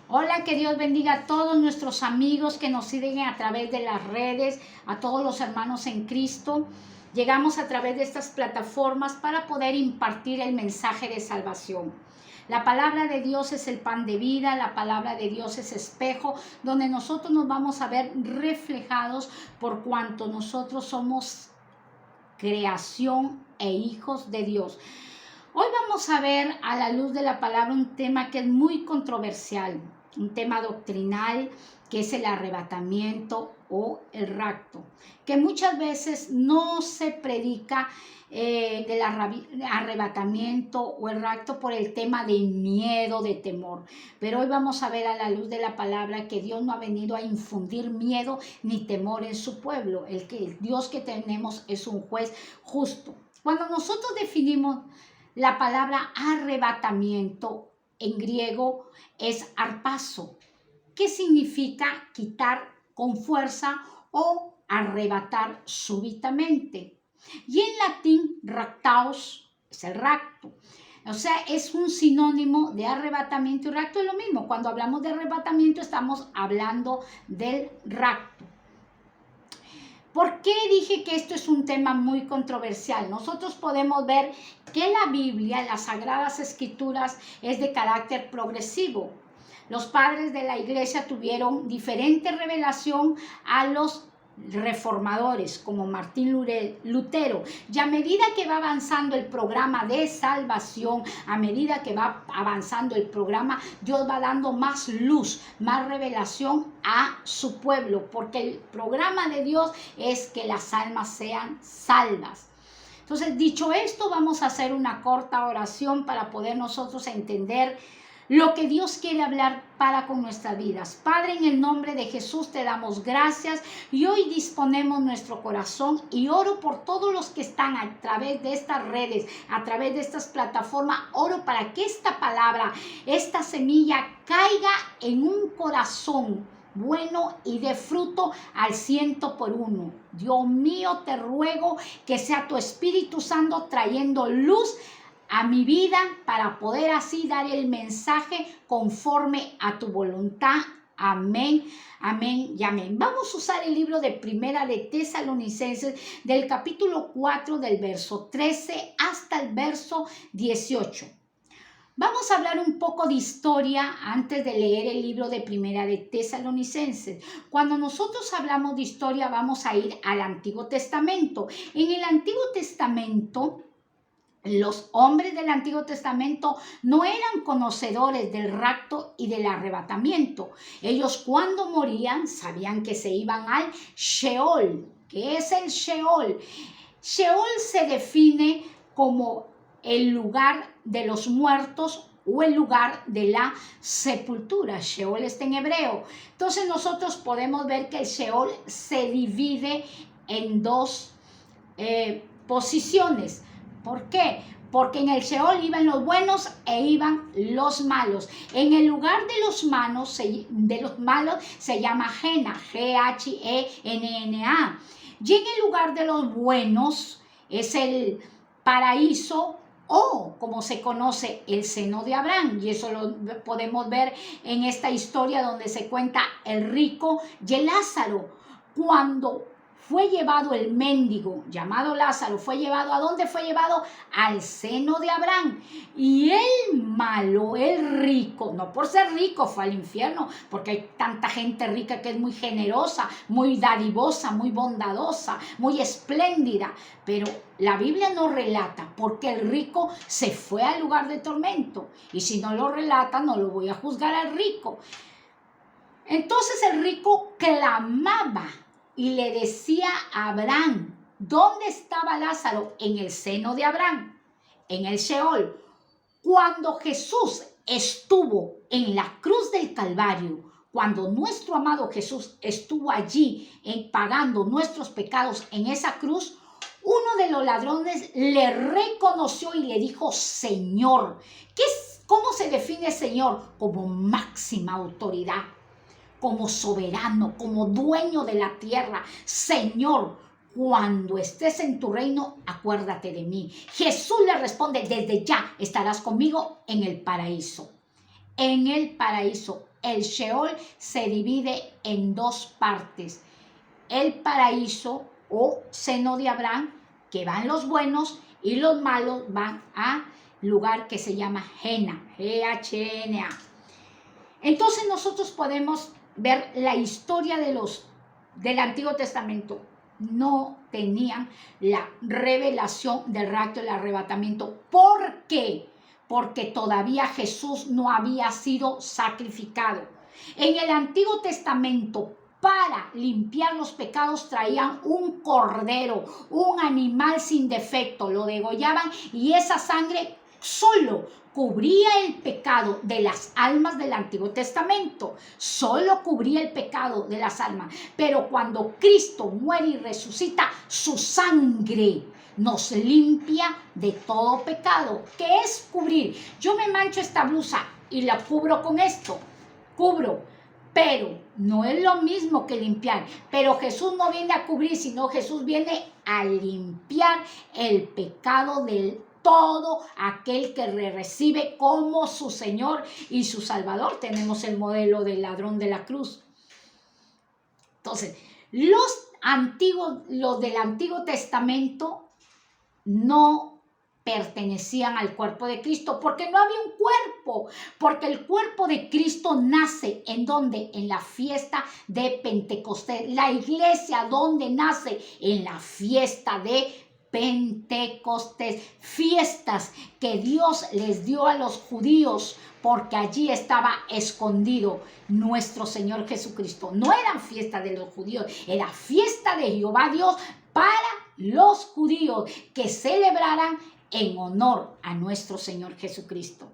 Hola, que Dios bendiga a todos nuestros amigos que nos siguen a través de las redes, a todos los hermanos en Cristo. Llegamos a través de estas plataformas para poder impartir el mensaje de salvación. La palabra de Dios es el pan de vida, la palabra de Dios es espejo, donde nosotros nos vamos a ver reflejados por cuanto nosotros somos creación e hijos de Dios. Hoy vamos a ver a la luz de la palabra un tema que es muy controversial, un tema doctrinal que es el arrebatamiento o el rapto, que muchas veces no se predica del arrebatamiento o el rapto por el tema de miedo, de temor. Pero hoy vamos a ver a la luz de la palabra que Dios no ha venido a infundir miedo ni temor en su pueblo. El Dios que tenemos es un juez justo. Cuando nosotros definimos la palabra arrebatamiento en griego es arpazo, que significa quitar con fuerza o arrebatar súbitamente. Y en latín, raptaos es el rapto. O sea, es un sinónimo de arrebatamiento y rapto, es lo mismo. Cuando hablamos de arrebatamiento estamos hablando del rapto. ¿Por qué dije que esto es un tema muy controversial? Nosotros podemos ver que la Biblia, las Sagradas Escrituras, es de carácter progresivo. Los padres de la iglesia tuvieron diferente revelación a los reformadores como Martín Lutero, y a medida que va avanzando el programa de salvación, a medida que va avanzando el programa, Dios va dando más luz, más revelación a su pueblo, porque el programa de Dios es que las almas sean salvas. Entonces, dicho esto, vamos a hacer una corta oración para poder nosotros entender lo que Dios quiere hablar para con nuestras vidas. Padre, en el nombre de Jesús te damos gracias y hoy disponemos nuestro corazón y oro por todos los que están a través de estas redes, a través de estas plataformas. Oro para que esta palabra, esta semilla caiga en un corazón bueno y de fruto al 100%. Dios mío, te ruego que sea tu Espíritu Santo trayendo luz a mi vida para poder así dar el mensaje conforme a tu voluntad. Amén, amén y amén. Vamos a usar el libro de Primera de Tesalonicenses del capítulo 4 del verso 13 hasta el verso 18. Vamos a hablar un poco de historia antes de leer el libro de Primera de Tesalonicenses. Cuando nosotros hablamos de historia vamos a ir al Antiguo Testamento. En el Antiguo Testamento, los hombres del Antiguo Testamento no eran conocedores del rapto y del arrebatamiento. Ellos cuando morían sabían que se iban al Sheol. ¿Qué es el Sheol? Sheol se define como el lugar de los muertos o el lugar de la sepultura. Sheol está en hebreo. Entonces nosotros podemos ver que el Sheol se divide en dos posiciones. ¿Por qué? Porque en el Sheol iban los buenos e iban los malos. En el lugar de los malos se llama Gena, G-H-E-N-N-A. Y en el lugar de los buenos es el paraíso o, como se conoce, el seno de Abraham. Y eso lo podemos ver en esta historia donde se cuenta el rico y el Lázaro. Cuando fue llevado el mendigo llamado Lázaro, fue llevado, ¿a dónde fue llevado? Al seno de Abraham. Y el malo, el rico, no por ser rico fue al infierno, porque hay tanta gente rica que es muy generosa, muy dadivosa, muy bondadosa, muy espléndida. Pero la Biblia no relata porque el rico se fue al lugar de tormento. Y si no lo relata, no lo voy a juzgar al rico. Entonces el rico clamaba y le decía a Abraham, ¿dónde estaba Lázaro? En el seno de Abraham, en el Sheol. Cuando Jesús estuvo en la cruz del Calvario, cuando nuestro amado Jesús estuvo allí pagando nuestros pecados en esa cruz, uno de los ladrones le reconoció y le dijo, Señor. ¿Cómo se define Señor? Como máxima autoridad, como soberano, como dueño de la tierra. Señor, cuando estés en tu reino, acuérdate de mí. Jesús le responde, desde ya estarás conmigo en el paraíso. en el paraíso. El Sheol se divide en dos partes. El paraíso o seno de Abraham, que van los buenos, y los malos van a lugar que se llama Gena, G-H-N-A. Entonces nosotros podemos ver la historia del Antiguo Testamento. No tenían la revelación del rapto y el arrebatamiento. ¿Por qué? Porque todavía Jesús no había sido sacrificado. En el Antiguo Testamento, para limpiar los pecados, traían un cordero, un animal sin defecto, lo degollaban y esa sangre solo cubría el pecado de las almas del Antiguo Testamento, solo cubría el pecado de las almas. Pero cuando Cristo muere y resucita, su sangre nos limpia de todo pecado. ¿Qué es cubrir? Yo me mancho esta blusa y la cubro con esto, cubro, pero no es lo mismo que limpiar. Pero Jesús no viene a cubrir, sino Jesús viene a limpiar el pecado del todo aquel que le recibe como su Señor y su Salvador. Tenemos el modelo del ladrón de la cruz. Entonces, los del Antiguo Testamento no pertenecían al cuerpo de Cristo porque no había un cuerpo, porque el cuerpo de Cristo nace ¿en dónde? En la fiesta de Pentecostés. La iglesia, ¿dónde nace? En la fiesta de Pentecostés, fiestas que Dios les dio a los judíos porque allí estaba escondido nuestro Señor Jesucristo. No eran fiestas de los judíos, era fiesta de Jehová Dios para los judíos que celebraran en honor a nuestro Señor Jesucristo.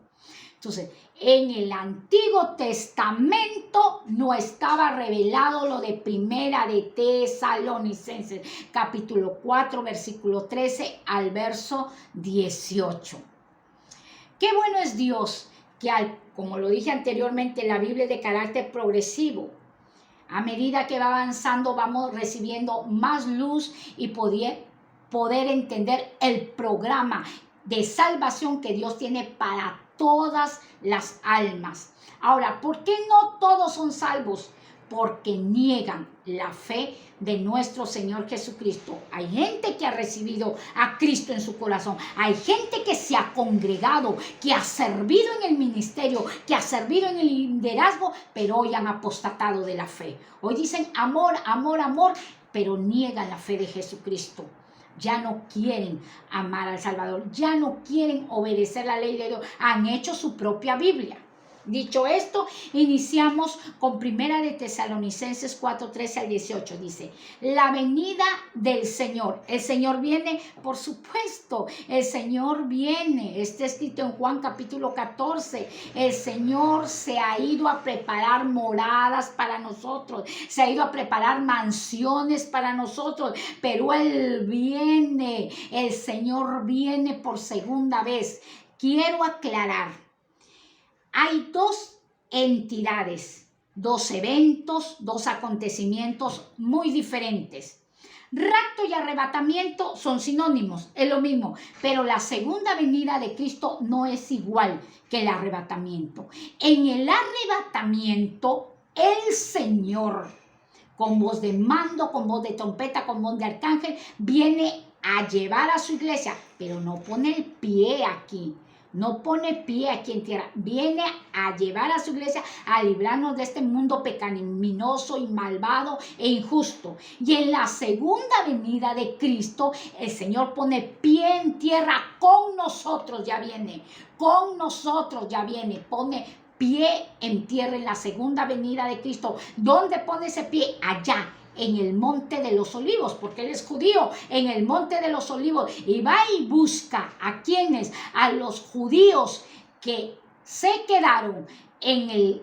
Entonces, en el Antiguo Testamento no estaba revelado lo de Primera de Tesalonicenses, capítulo 4, versículo 13 al verso 18. Qué bueno es Dios que, como lo dije anteriormente, la Biblia es de carácter progresivo. A medida que va avanzando, vamos recibiendo más luz y poder entender el programa de salvación que Dios tiene para todas las almas. Ahora, ¿por qué no todos son salvos? Porque niegan la fe de nuestro Señor Jesucristo. Hay gente que ha recibido a Cristo en su corazón. Hay gente que se ha congregado, que ha servido en el ministerio, que ha servido en el liderazgo, pero hoy han apostatado de la fe. Hoy dicen amor, amor, amor, pero niegan la fe de Jesucristo. Ya no quieren amar al Salvador, ya no quieren obedecer la ley de Dios, han hecho su propia Biblia. Dicho esto, iniciamos con Primera de Tesalonicenses 4, 13 al 18. Dice, la venida del Señor. El Señor viene, por supuesto, el Señor viene. Está escrito en Juan capítulo 14. El Señor se ha ido a preparar moradas para nosotros. Se ha ido a preparar mansiones para nosotros. Pero Él viene. El Señor viene por segunda vez. Quiero aclarar. Hay dos entidades, dos eventos, dos acontecimientos muy diferentes. Rapto y arrebatamiento son sinónimos, es lo mismo, pero la segunda venida de Cristo no es igual que el arrebatamiento. En el arrebatamiento, el Señor, con voz de mando, con voz de trompeta, con voz de arcángel, viene a llevar a su iglesia, pero no pone el pie aquí. No pone pie aquí en tierra, viene a llevar a su iglesia a librarnos de este mundo pecaminoso y malvado e injusto. Y en la segunda venida de Cristo, el Señor pone pie en tierra con nosotros, ya viene, con nosotros ya viene, pone pie en tierra en la segunda venida de Cristo. ¿Dónde pone ese pie? Allá. En el monte de los olivos, porque él es judío, en el monte de los olivos, y va y busca a quienes, a los judíos que se quedaron en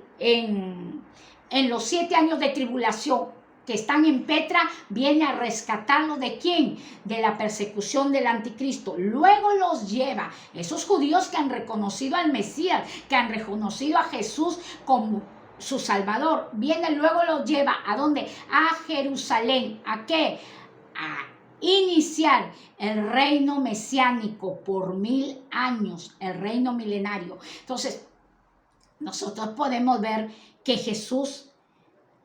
los 7 años de tribulación, que están en Petra, viene a rescatarlos ¿de quién? De la persecución del anticristo. Luego los lleva, esos judíos que han reconocido al Mesías, que han reconocido a Jesús como su Salvador, viene luego los lleva ¿a dónde? A Jerusalén. ¿A qué? A iniciar el reino mesiánico por 1000 años, el reino milenario. Entonces, nosotros podemos ver que Jesús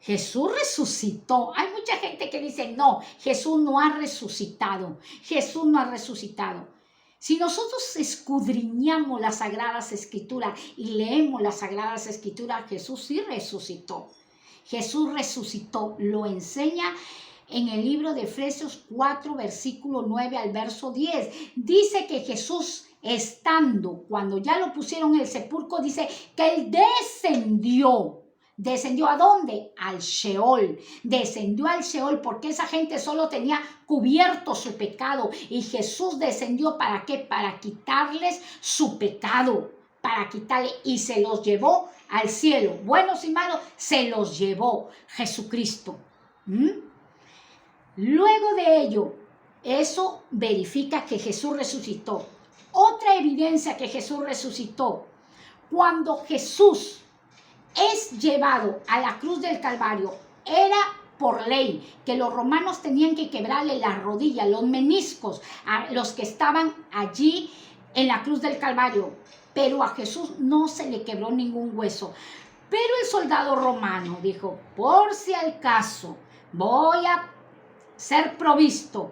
resucitó. Hay mucha gente que dice, no, Jesús no ha resucitado. Jesús no ha resucitado. Si nosotros escudriñamos las Sagradas Escrituras y leemos las Sagradas Escrituras, Jesús sí resucitó. Jesús resucitó. Lo enseña en el libro de Efesios 4, versículo 9 al verso 10. Dice que Jesús, estando, cuando ya lo pusieron en el sepulcro, dice que Él descendió. ¿Descendió a dónde? Al Sheol. Descendió al Sheol porque esa gente solo tenía cubierto su pecado. Y Jesús descendió, ¿para qué? Para quitarles su pecado. Para quitarle, y se los llevó al cielo. Buenos y malos, se los llevó Jesucristo. Luego de ello, eso verifica que Jesús resucitó. Otra evidencia que Jesús resucitó. Cuando Jesús es llevado a la cruz del Calvario, era por ley que los romanos tenían que quebrarle las rodillas, los meniscos a los que estaban allí en la cruz del Calvario, pero a Jesús no se le quebró ningún hueso. Pero el soldado romano dijo, por si al caso voy a ser provisto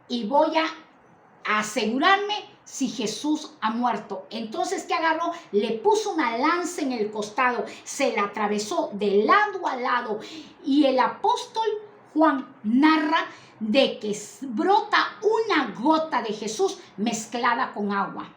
y voy a asegurarme si Jesús ha muerto. Entonces, ¿qué agarró? Le puso una lanza en el costado, se la atravesó de lado a lado, y el apóstol Juan narra de que brota una gota de Jesús mezclada con agua.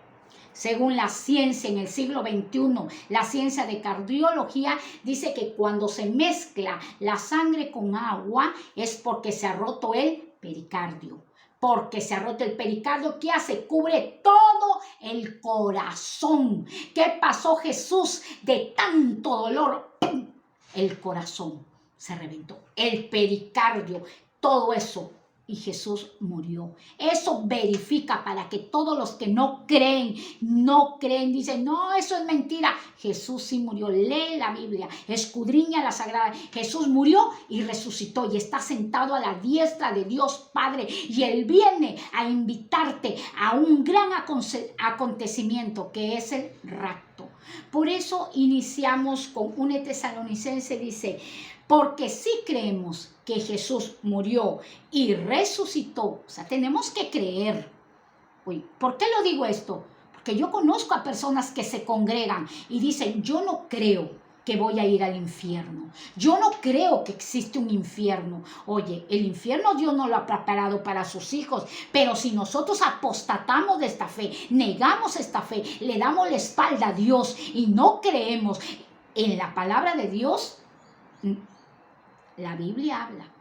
Según la ciencia en el siglo XXI, la ciencia de cardiología dice que cuando se mezcla la sangre con agua es porque se ha roto el pericardio. Porque se ha roto el pericardio, ¿qué hace? Cubre todo el corazón. ¿Qué pasó Jesús de tanto dolor? ¡Pum! El corazón se reventó, el pericardio, todo eso. Y Jesús murió. Eso verifica para que todos los que no creen, dicen, no, eso es mentira. Jesús sí murió. Lee la Biblia, escudriña la Sagrada. Jesús murió y resucitó y está sentado a la diestra de Dios Padre. Y Él viene a invitarte a un gran acontecimiento que es el rapto. Por eso iniciamos con 1 Tesalonicenses, dice, porque sí creemos que Jesús murió y resucitó. O sea, tenemos que creer. Uy, ¿por qué lo digo esto? Porque yo conozco a personas que se congregan y dicen, yo no creo que voy a ir al infierno. Yo no creo que existe un infierno. Oye, el infierno Dios no lo ha preparado para sus hijos, pero si nosotros apostatamos de esta fe, negamos esta fe, le damos la espalda a Dios y no creemos en la palabra de Dios, la Biblia habla.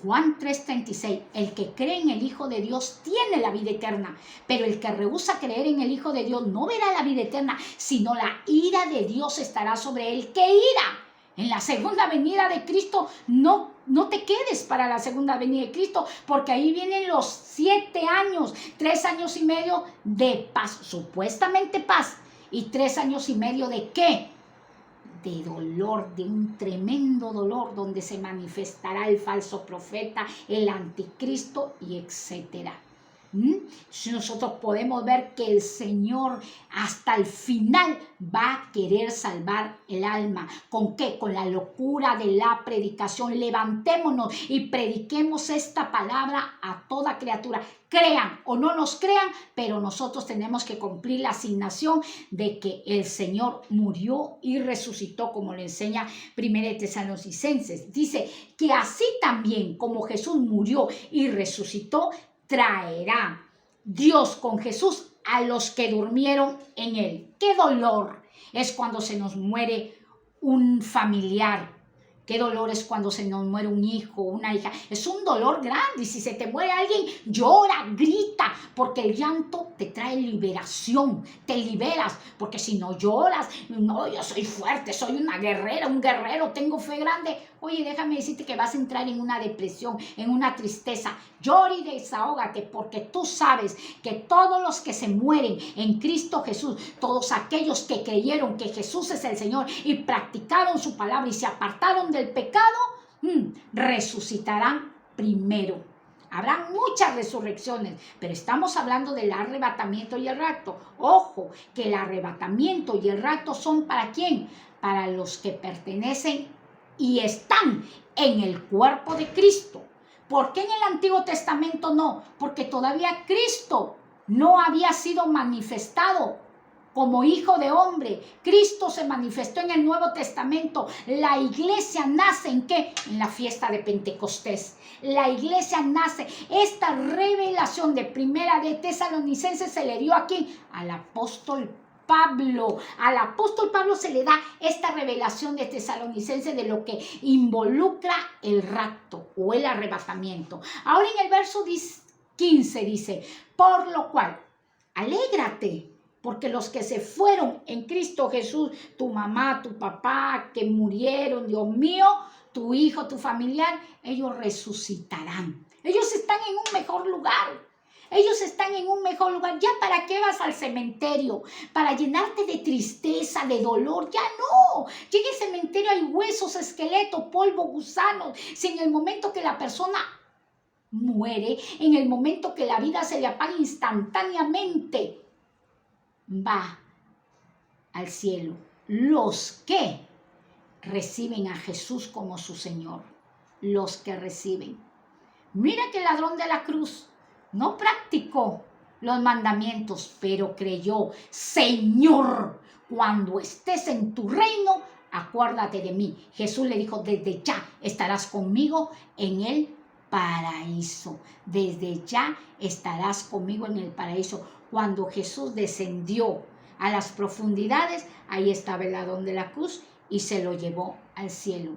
Juan 3:36, el que cree en el Hijo de Dios tiene la vida eterna, pero el que rehúsa creer en el Hijo de Dios no verá la vida eterna, sino la ira de Dios estará sobre él. ¿Qué ira? En la segunda venida de Cristo, no te quedes para la segunda venida de Cristo, porque ahí vienen los 7 años, 3 años y medio de paz, supuestamente paz, y 3 años y medio de ¿qué? De dolor, de un tremendo dolor, donde se manifestará el falso profeta, el anticristo y etcétera. Si nosotros podemos ver que el Señor hasta el final va a querer salvar el alma. ¿Con qué? Con la locura de la predicación. Levantémonos y prediquemos esta palabra a toda criatura. Crean o no nos crean, pero nosotros tenemos que cumplir la asignación de que el Señor murió y resucitó, como le enseña 1 Tesalonicenses. Dice que así también como Jesús murió y resucitó, traerá Dios con Jesús a los que durmieron en él. ¡Qué dolor es cuando se nos muere un familiar! ¡Qué dolor es cuando se nos muere un hijo, una hija! Es un dolor grande. Y si se te muere alguien, llora, grita, porque el llanto te trae liberación, te liberas, porque si no lloras, no, yo soy fuerte, soy una guerrera, un guerrero, tengo fe grande. Oye, déjame decirte que vas a entrar en una depresión, en una tristeza. Llora y desahógate, porque tú sabes que todos los que se mueren en Cristo Jesús, todos aquellos que creyeron que Jesús es el Señor y practicaron su palabra y se apartaron del pecado, resucitarán primero. Habrá muchas resurrecciones, pero estamos hablando del arrebatamiento y el rapto. Ojo, que el arrebatamiento y el rapto son ¿para quién? Para los que pertenecen y están en el cuerpo de Cristo. ¿Por qué en el Antiguo Testamento no? Porque todavía Cristo no había sido manifestado como hijo de hombre. Cristo se manifestó en el Nuevo Testamento. La iglesia nace ¿en qué? En la fiesta de Pentecostés. La iglesia nace. Esta revelación de Primera de Tesalonicenses se le dio aquí al apóstol Pablo. Al apóstol Pablo se le da esta revelación de Tesalonicenses de lo que involucra el rapto o el arrebatamiento. Ahora en el verso 15 dice, por lo cual, alégrate, porque los que se fueron en Cristo Jesús, tu mamá, tu papá, que murieron, Dios mío, tu hijo, tu familiar, ellos resucitarán. Ellos están en un mejor lugar. Ellos están en un mejor lugar. ¿Ya para qué vas al cementerio? ¿Para llenarte de tristeza, de dolor? Ya no. Ya en el cementerio hay huesos, esqueletos, polvo, gusanos. Si en el momento que la persona muere, en el momento que la vida se le apaga instantáneamente, va al cielo. Los que reciben a Jesús como su Señor. Los que reciben. Mira que el ladrón de la cruz no practicó los mandamientos, pero creyó, Señor, cuando estés en tu reino, acuérdate de mí. Jesús le dijo, desde ya estarás conmigo en el paraíso. Desde ya estarás conmigo en el paraíso. Cuando Jesús descendió a las profundidades, ahí estaba el ladrón de la cruz y se lo llevó al cielo.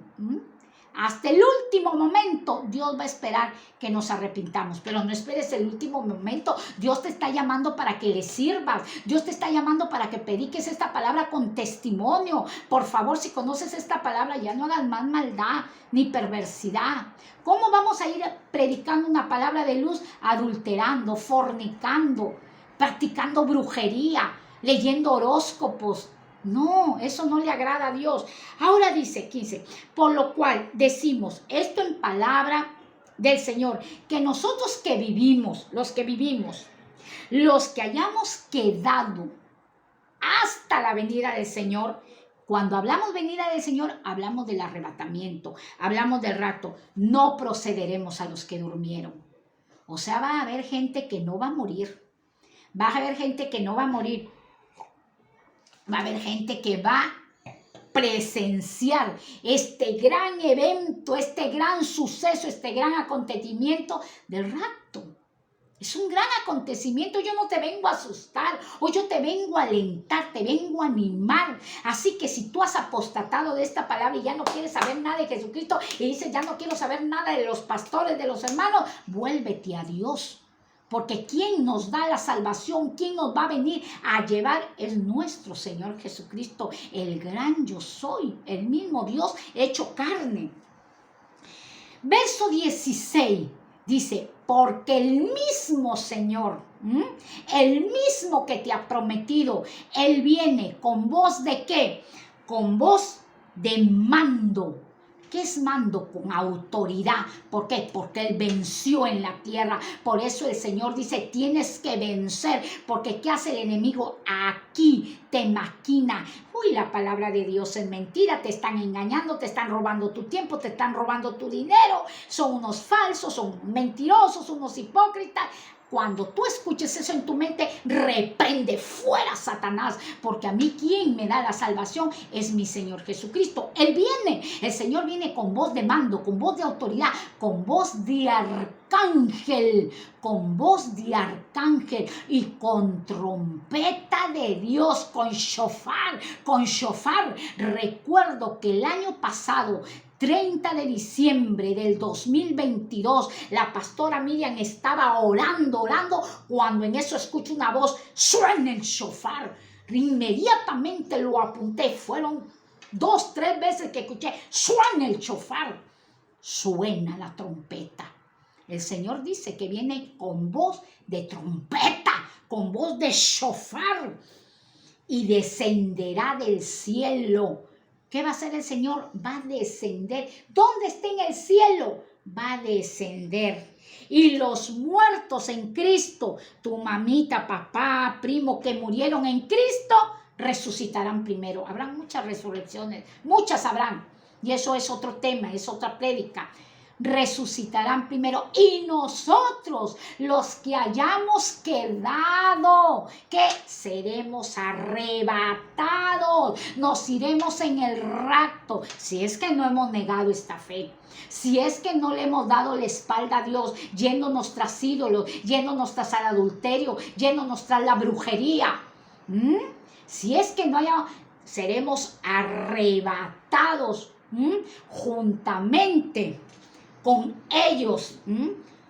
Hasta el último momento Dios va a esperar que nos arrepintamos, pero no esperes el último momento. Dios te está llamando para que le sirvas. Dios te está llamando para que prediques esta palabra con testimonio. Por favor, si conoces esta palabra, ya no hagas más maldad ni perversidad. ¿Cómo vamos a ir predicando una palabra de luz? Adulterando, fornicando, practicando brujería, leyendo horóscopos. No, eso no le agrada a Dios. Ahora dice 15, por lo cual decimos esto en palabra del Señor, que nosotros que vivimos, los que hayamos quedado hasta la venida del Señor. Cuando hablamos venida del Señor, hablamos del arrebatamiento, hablamos del rapto. No procederemos a los que durmieron. O sea, va a haber gente que no va a morir. Va a haber gente que no va a morir. Va a haber gente que va a presenciar este gran evento, este gran suceso, este gran acontecimiento del rapto. Es un gran acontecimiento. Yo no te vengo a asustar, o yo te vengo a alentar, te vengo a animar. Así que si tú has apostatado de esta palabra y ya no quieres saber nada de Jesucristo y dices, ya no quiero saber nada de los pastores, de los hermanos, vuélvete a Dios. Porque quien nos da la salvación, quien nos va a venir a llevar es nuestro Señor Jesucristo, el gran yo soy, el mismo Dios hecho carne. Verso 16 dice, porque el mismo Señor, el mismo que te ha prometido, Él viene con voz de ¿qué? Con voz de mando. ¿Qué es mando? Con autoridad. ¿Por qué? Porque Él venció en la tierra. Por eso el Señor dice, tienes que vencer. Porque ¿qué hace el enemigo? Aquí te maquina. Uy, la palabra de Dios es mentira. Te están engañando, te están robando tu tiempo, te están robando tu dinero. Son unos falsos, son mentirosos, unos hipócritas. Cuando tú escuches eso en tu mente, reprende fuera Satanás, porque a mí quien me da la salvación es mi Señor Jesucristo. Él viene, el Señor viene con voz de mando, con voz de autoridad, con voz de arcángel, y con trompeta de Dios, con shofar. Recuerdo que el año pasado, 30 de diciembre del 2022, la pastora Miriam estaba orando, cuando en eso escucho una voz, suena el shofar. Inmediatamente lo apunté, fueron 2, 3 veces que escuché, suena el shofar, suena la trompeta. El Señor dice que viene con voz de trompeta, con voz de shofar, y descenderá del cielo. ¿Qué va a hacer el Señor? Va a descender. ¿Dónde está en el cielo? va a descender. Y los muertos en Cristo, tu mamita, papá, primo que murieron en Cristo, resucitarán primero. Habrán muchas resurrecciones, muchas habrán. Y eso es otro tema, es otra prédica. Resucitarán primero y nosotros, los que hayamos quedado, que seremos arrebatados, nos iremos en el rapto, si es que no hemos negado esta fe, si es que no le hemos dado la espalda a Dios, yéndonos tras ídolos, yéndonos tras el adulterio, yéndonos tras la brujería. Si es que no haya, seremos arrebatados juntamente con ellos,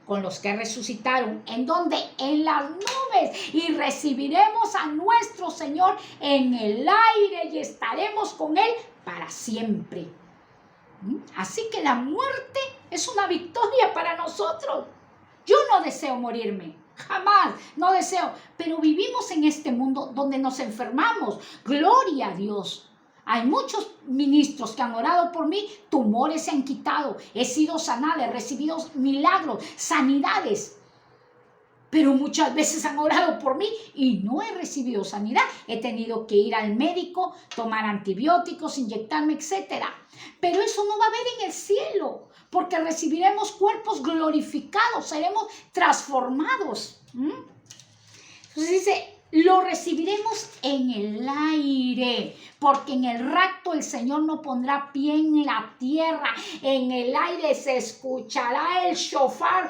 con los que resucitaron. ¿En donde en las nubes, y recibiremos a nuestro Señor en el aire y estaremos con Él para siempre. Así que la muerte es una victoria para nosotros. Yo no deseo morirme, jamás, no deseo, pero vivimos en este mundo donde nos enfermamos. Gloria a Dios. Hay muchos ministros que han orado por mí, tumores se han quitado, he sido sanada, he recibido milagros, sanidades. Pero muchas veces han orado por mí y no he recibido sanidad. He tenido que ir al médico, tomar antibióticos, inyectarme, etc. Pero eso no va a haber en el cielo, porque recibiremos cuerpos glorificados, seremos transformados. Entonces dice, lo recibiremos en el aire, porque en el rapto el Señor no pondrá pie en la tierra. En el aire se escuchará el shofar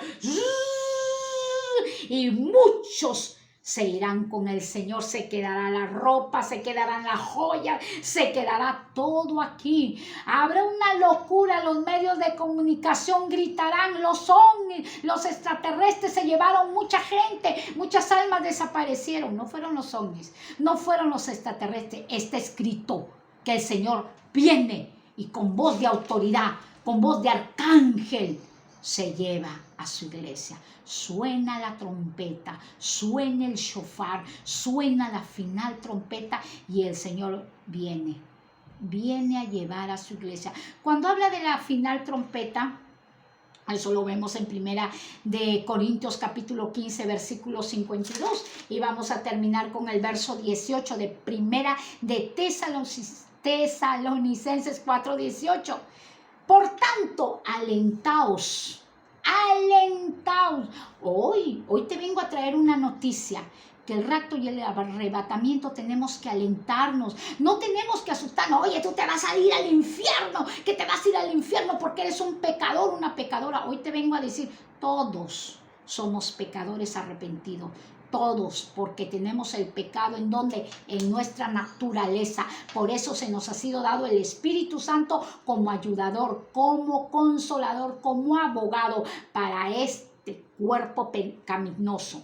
y muchos se irán con el Señor. Se quedará la ropa, se quedarán las joyas, se quedará todo aquí. Habrá una locura, los medios de comunicación gritarán, los ovnis, los extraterrestres se llevaron mucha gente, muchas almas desaparecieron. No fueron los ovnis, no fueron los extraterrestres. Está escrito que el Señor viene y con voz de autoridad, con voz de arcángel, se lleva a su iglesia. Suena la trompeta, suena el shofar, suena la final trompeta y el Señor viene a llevar a su iglesia. Cuando habla de la final trompeta, eso lo vemos en Primera de Corintios capítulo 15, versículo 52. Y vamos a terminar con el verso 18 de Primera de Tesalonicenses 4, 18. Por tanto, alentaos. Hoy te vengo a traer una noticia, que el rapto y el arrebatamiento tenemos que alentarnos, no tenemos que asustarnos. Oye, tú te vas a ir al infierno, que te vas a ir al infierno porque eres un pecador, una pecadora. Hoy te vengo a decir, todos somos pecadores arrepentidos. Todos, porque tenemos el pecado en donde, en nuestra naturaleza. Por eso se nos ha sido dado el Espíritu Santo como ayudador, como consolador, como abogado para este cuerpo pecaminoso.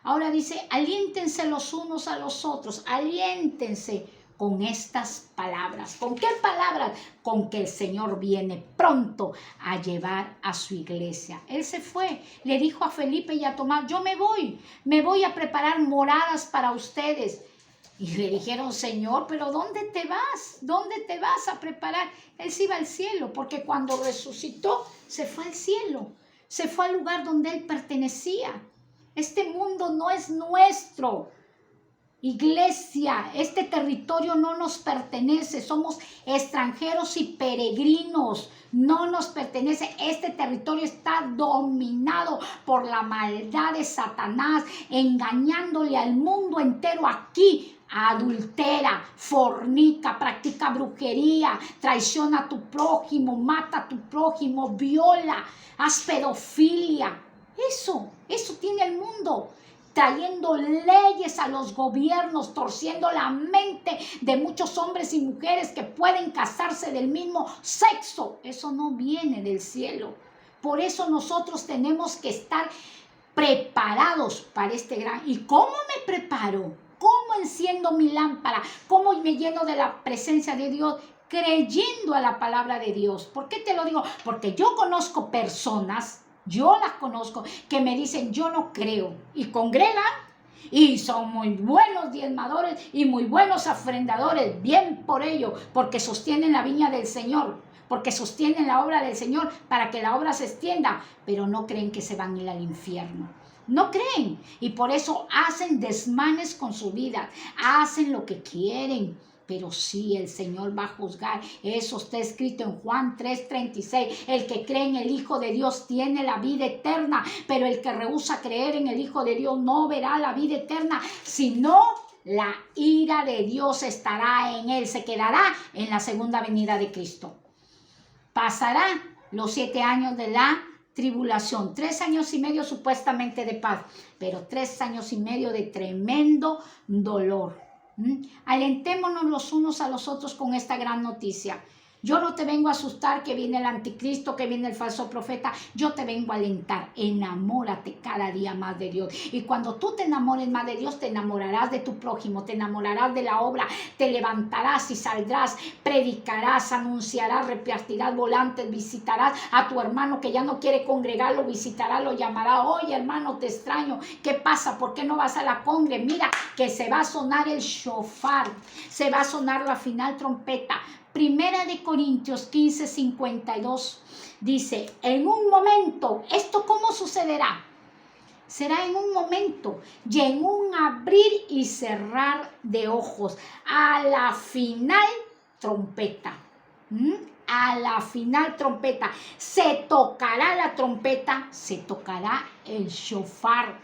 Ahora dice, aliéntense los unos a los otros, aliéntense con estas palabras. ¿Con qué palabras? Con que el Señor viene pronto a llevar a su iglesia. Él se fue, le dijo a Felipe y a Tomás, yo me voy a preparar moradas para ustedes. Y le dijeron, Señor, pero ¿dónde te vas? ¿Dónde te vas a preparar? Él se iba al cielo, porque cuando resucitó, se fue al cielo. Se fue al lugar donde él pertenecía. Este mundo no es nuestro. Iglesia, este territorio no nos pertenece, somos extranjeros y peregrinos, no nos pertenece. Este territorio está dominado por la maldad de Satanás, engañándole al mundo entero aquí. Adultera, fornica, practica brujería, traiciona a tu prójimo, mata a tu prójimo, viola, haz pedofilia. Eso tiene el mundo. Trayendo leyes a los gobiernos, torciendo la mente de muchos hombres y mujeres que pueden casarse del mismo sexo. Eso no viene del cielo. Por eso nosotros tenemos que estar preparados para este gran... ¿Y cómo me preparo? ¿Cómo enciendo mi lámpara? ¿Cómo me lleno de la presencia de Dios? Creyendo a la palabra de Dios. ¿Por qué te lo digo? Porque yo conozco personas... Yo las conozco que me dicen, yo no creo, y congregan, y son muy buenos diezmadores y muy buenos ofrendadores, bien por ello, porque sostienen la viña del Señor, porque sostienen la obra del Señor para que la obra se extienda, pero no creen que se van a ir al infierno. No creen, y por eso hacen desmanes con su vida, hacen lo que quieren. Pero sí, el Señor va a juzgar. Eso está escrito en Juan 3:36. El que cree en el Hijo de Dios tiene la vida eterna, pero el que rehúsa creer en el Hijo de Dios no verá la vida eterna, sino la ira de Dios estará en él. Se quedará en la segunda venida de Cristo. Pasará los 7 años de la tribulación, 3 años y medio supuestamente de paz, pero 3 años y medio de tremendo dolor. Alentémonos los unos a los otros con esta gran noticia. Yo no te vengo a asustar que viene el anticristo, que viene el falso profeta. Yo te vengo a alentar. Enamórate cada día más de Dios. Y cuando tú te enamores más de Dios, te enamorarás de tu prójimo, te enamorarás de la obra, te levantarás y saldrás, predicarás, anunciarás, repartirás volantes, visitarás a tu hermano que ya no quiere congregar, lo visitará, lo llamará. Oye, hermano, te extraño. ¿Qué pasa? ¿Por qué no vas a la congre? Mira que se va a sonar el shofar, se va a sonar la final trompeta. Primera de Corintios 15:52 dice, en un momento, ¿esto cómo sucederá? Será en un momento y en un abrir y cerrar de ojos, a la final trompeta. A la final trompeta, se tocará la trompeta, se tocará el shofar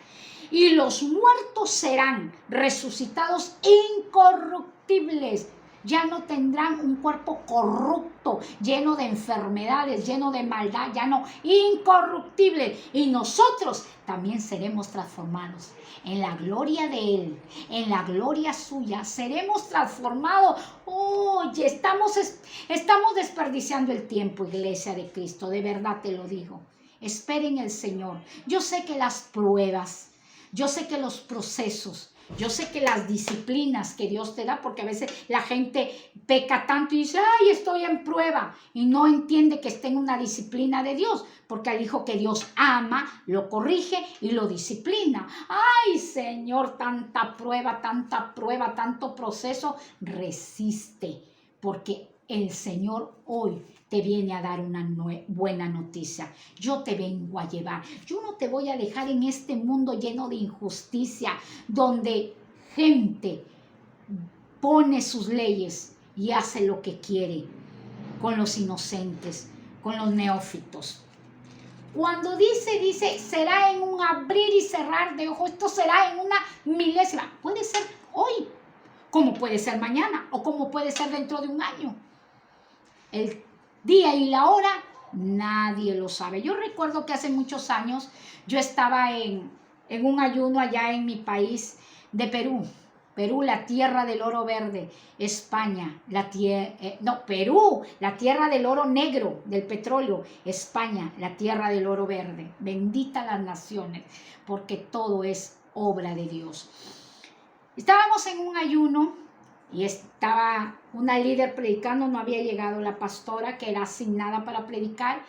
y los muertos serán resucitados incorruptibles. Ya no tendrán un cuerpo corrupto, lleno de enfermedades, lleno de maldad, ya no, incorruptible. Y nosotros también seremos transformados en la gloria de Él, en la gloria suya. Seremos transformados. Oye, estamos desperdiciando el tiempo, iglesia de Cristo, de verdad te lo digo. Esperen el Señor. Yo sé que las pruebas, yo sé que los procesos, yo sé que las disciplinas que Dios te da, porque a veces la gente peca tanto y dice, ay, estoy en prueba, y no entiende que está en una disciplina de Dios, porque al hijo que Dios ama, lo corrige y lo disciplina. Ay, Señor, tanta prueba, tanto proceso, resiste, porque el Señor hoy te viene a dar una buena noticia. Yo te vengo a llevar. Yo no te voy a dejar en este mundo lleno de injusticia, donde gente pone sus leyes y hace lo que quiere con los inocentes, con los neófitos. Cuando dice, será en un abrir y cerrar de ojos, esto será en una milésima. Puede ser hoy, como puede ser mañana, o como puede ser dentro de un año. El día y la hora, nadie lo sabe. Yo recuerdo que hace muchos años yo estaba en un ayuno allá en mi país de Perú. Perú, la tierra del oro verde. España, Perú, la tierra del oro negro, del petróleo. España, la tierra del oro verde. Bendita las naciones, porque todo es obra de Dios. Estábamos en un ayuno y estaba una líder predicando, no había llegado la pastora que era asignada para predicar,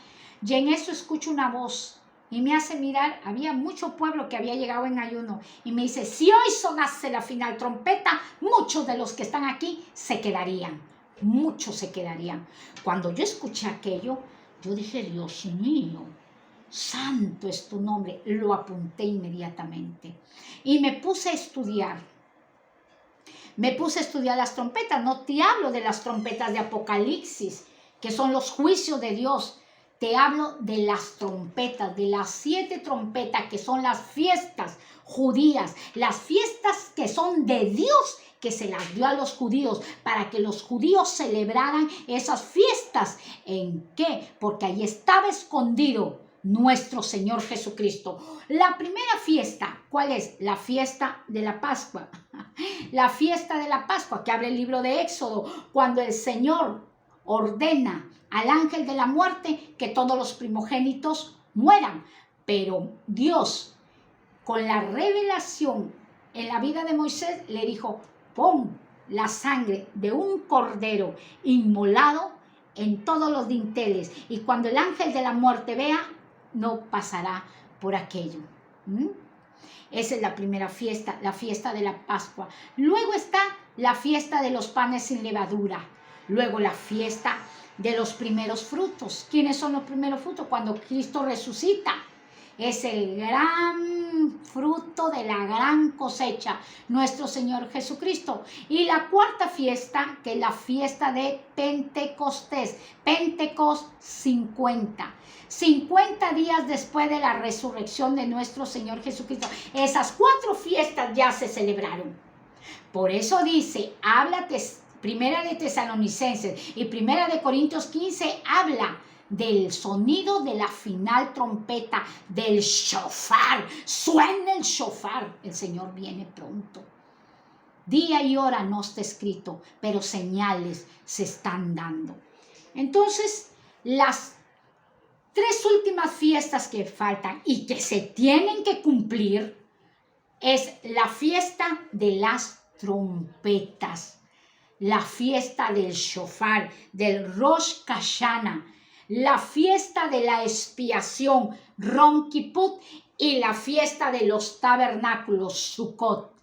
y en eso escucho una voz y me hace mirar. Había mucho pueblo que había llegado en ayuno y me dice, si hoy sonase la final trompeta, muchos de los que están aquí se quedarían, muchos se quedarían. Cuando yo escuché aquello, yo dije, Dios mío, santo es tu nombre. Lo apunté inmediatamente y me puse a estudiar. Las trompetas. No te hablo de las trompetas de Apocalipsis, que son los juicios de Dios. Te hablo de las trompetas, de las 7 trompetas, que son las fiestas judías, las fiestas que son de Dios, que se las dio a los judíos, para que los judíos celebraran esas fiestas. ¿En qué? Porque ahí estaba escondido nuestro Señor Jesucristo. La primera fiesta, ¿cuál es? La fiesta de la Pascua. La fiesta de la Pascua, que abre el libro de Éxodo, cuando el Señor ordena al ángel de la muerte que todos los primogénitos mueran. Pero Dios, con la revelación en la vida de Moisés, le dijo, pon la sangre de un cordero inmolado en todos los dinteles, y cuando el ángel de la muerte vea, no pasará por aquello. Esa es la primera fiesta, la fiesta de la Pascua. Luego está la fiesta de los panes sin levadura. Luego la fiesta de los primeros frutos. ¿Quiénes son los primeros frutos? Cuando Cristo resucita. Es el gran fruto de la gran cosecha, nuestro Señor Jesucristo. Y la cuarta fiesta, que es la fiesta de Pentecostés, Pentecost 50. 50 días después de la resurrección de nuestro Señor Jesucristo. Esas 4 fiestas ya se celebraron. Por eso dice, Primera de Tesalonicenses y Primera de Corintios 15 habla del sonido de la final trompeta, del shofar. Suena el shofar. El Señor viene pronto. Día y hora no está escrito, pero señales se están dando. Entonces, las 3 últimas fiestas que faltan y que se tienen que cumplir es la fiesta de las trompetas, la fiesta del shofar, del Rosh Hashanah, la fiesta de la expiación, Rom Kippur, y la fiesta de los tabernáculos, Sukkot.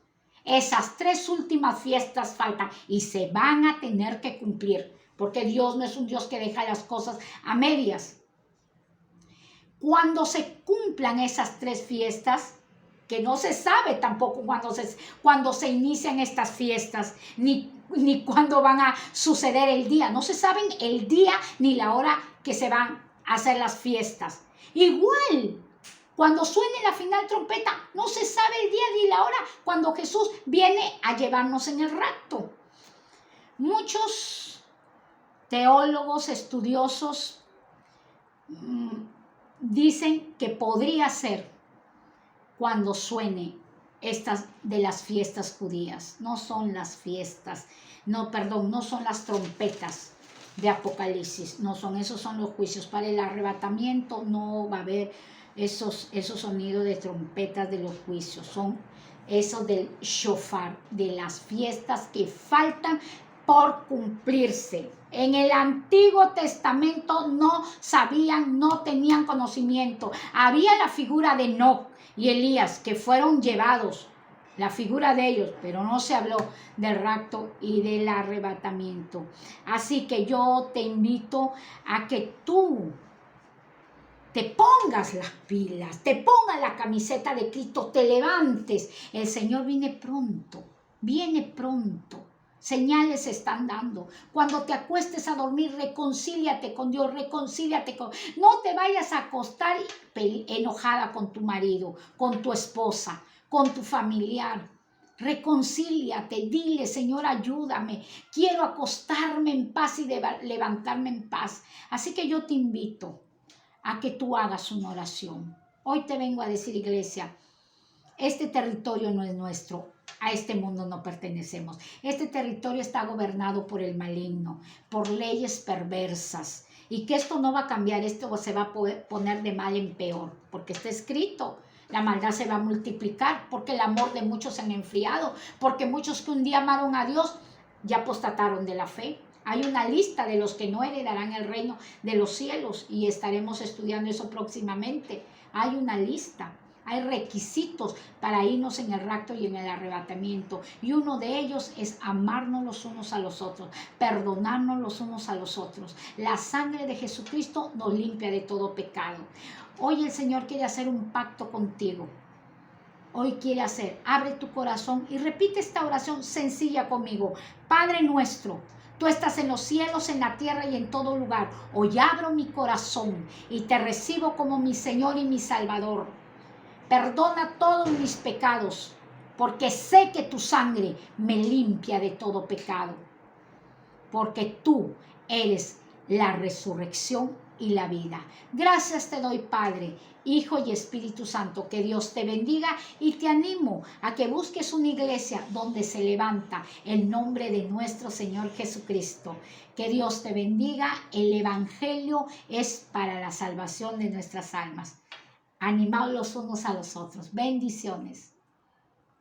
Esas 3 últimas fiestas faltan y se van a tener que cumplir, porque Dios no es un Dios que deja las cosas a medias. Cuando se cumplan esas 3 fiestas, que no se sabe tampoco cuando se inician estas fiestas, ni cuándo van a suceder el día. No se saben el día ni la hora que se van a hacer las fiestas. Igual, cuando suene la final trompeta, no se sabe el día ni la hora cuando Jesús viene a llevarnos en el rapto. Muchos teólogos, estudiosos, dicen que podría ser cuando suene estas de las fiestas judías. No son las fiestas, no son las trompetas de Apocalipsis, no son, esos son los juicios. Para el arrebatamiento no va a haber esos sonidos de trompetas de los juicios, son esos del shofar, de las fiestas que faltan por cumplirse. En el Antiguo Testamento no sabían, no tenían conocimiento. Había la figura de Enoc y Elías que fueron llevados, la figura de ellos, pero no se habló del rapto y del arrebatamiento. Así que yo te invito a que tú te pongas las pilas, te pongas la camiseta de Cristo, te levantes. El Señor viene pronto, viene pronto. Señales se están dando. Cuando te acuestes a dormir, reconcíliate con Dios, No te vayas a acostar enojada con tu marido, con tu esposa, con tu familiar. Reconcíliate, dile, Señor, ayúdame. Quiero acostarme en paz y levantarme en paz. Así que yo te invito a que tú hagas una oración. Hoy te vengo a decir, iglesia, este territorio no es nuestro. A este mundo no pertenecemos. Este territorio está gobernado por el maligno, por leyes perversas. Y que esto no va a cambiar, esto se va a poner de mal en peor, porque está escrito. La maldad se va a multiplicar, porque el amor de muchos se han enfriado, porque muchos que un día amaron a Dios ya apostataron de la fe. Hay una lista de los que no heredarán el reino de los cielos y estaremos estudiando eso próximamente. Hay una lista. Hay requisitos para irnos en el rapto y en el arrebatamiento. Y uno de ellos es amarnos los unos a los otros, perdonarnos los unos a los otros. La sangre de Jesucristo nos limpia de todo pecado. Hoy el Señor quiere hacer un pacto contigo. Hoy quiere abre tu corazón y repite esta oración sencilla conmigo. Padre nuestro, tú estás en los cielos, en la tierra y en todo lugar. Hoy abro mi corazón y te recibo como mi Señor y mi Salvador. Perdona todos mis pecados, porque sé que tu sangre me limpia de todo pecado. Porque tú eres la resurrección y la vida. Gracias te doy, Padre, Hijo y Espíritu Santo. Que Dios te bendiga y te animo a que busques una iglesia donde se levanta el nombre de nuestro Señor Jesucristo. Que Dios te bendiga. El Evangelio es para la salvación de nuestras almas. Animados los unos a los otros. Bendiciones.